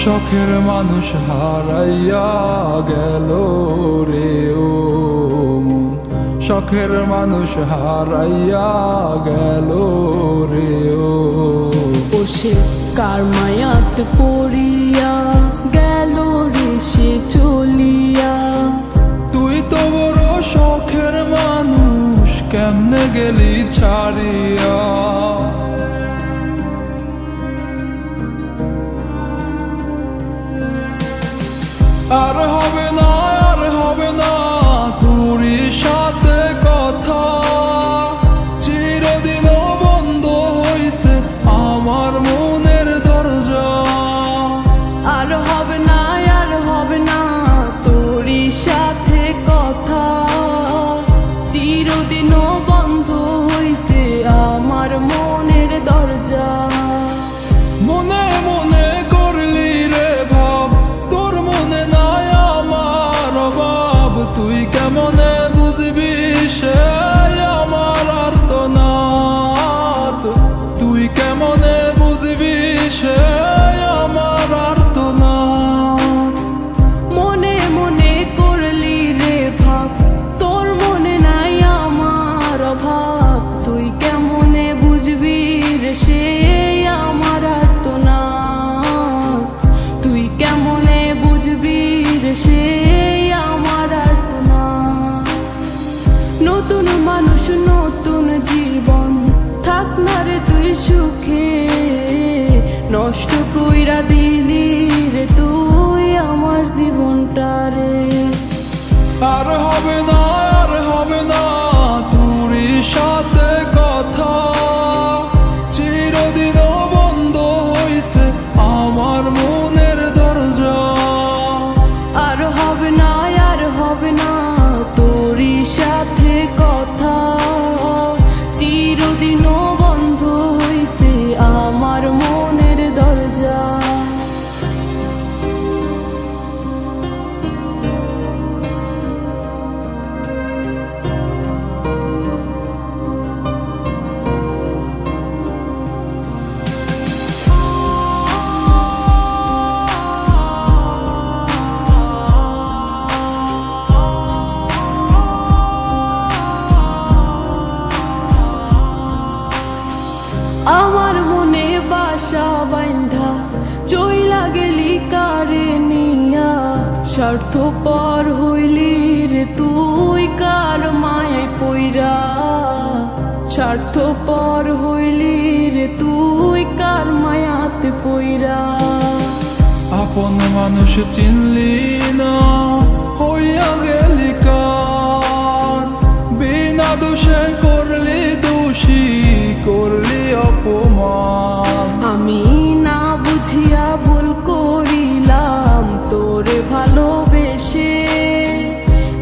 শখের মানুষ হারাইয়া গেল রে ও মন, শখের মানুষ হারাইয়া গেল রে ও। সে কার মায়াত পড়িয়া গেল রে সে চলিয়া। তুই তো বড় শখের মানুষ, কেমনে গেলি ছাড়িয়া। আর হবে না, আর হবে না তোরই সাথে কথা, চিরদিনও বন্ধ হইছে আমার মনের দরজা। আর হবে না, আর হবে না তোরই সাথে কথা, চিরদিনও বন্ধ হইছে আমার মনের দরজা। মনে মনে করলি রে ভাব, তোর মনে নাই আমার অভাব। তুই কেমনে বুঝবি সে আমার আর্তনাদ, তুই কেমনে বুঝবি সে আমার আর্তনাদ। মনে মনে করলি রে ভাব, তোর মনে নাই আমার অভাব। তুই কেমনে বুঝবি রে সে আমার আর্তনাদ, তুই কেমনে বুঝবি রে সে আমার আর্তনাদ। নতুন মানুষ নতুন জীবন, থাক না রে তুই সুখে, নষ্ট কইরা দিলি রে তুই আমার জীবনটা রে। আর হবে না, আর হবে না তোরই সাথে কথা, চিরদিনও বন্ধ হইছে আমার মনের দরজা। আর হবে না, আর হবে না তোরই সাথে কথা, চিরদিনও বন্ধ হইছে আমার মনের দরজা। আমার মনে বাসা বাইন্ধা চইলা গেলি কারে নিয়া, স্বার্থপর হইলি রে তুই কার মায়ায় পইরা। স্বার্থপর হইলি রে তুই কার মায়াতে পইরা। আপন মানুষ চিনলি না, হইয়া গেলি কার। বিনা দোষে করলি দোষী, করলি অপমান। আমি না বুঝিয়া ভুল করিলাম তোরে ভালোবেসে,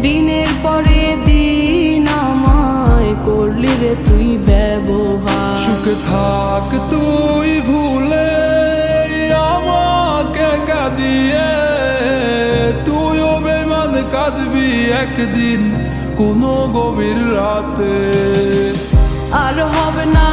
দিনের পরে দিন আমায় করলি রে তুই ব্যবহার। সুখে থাক তুই ভুলে আমাকে কাঁদিয়ে, তুইও বেমান কাঁদবি একদিন কোনো গভীর রাতে। আর হবে না,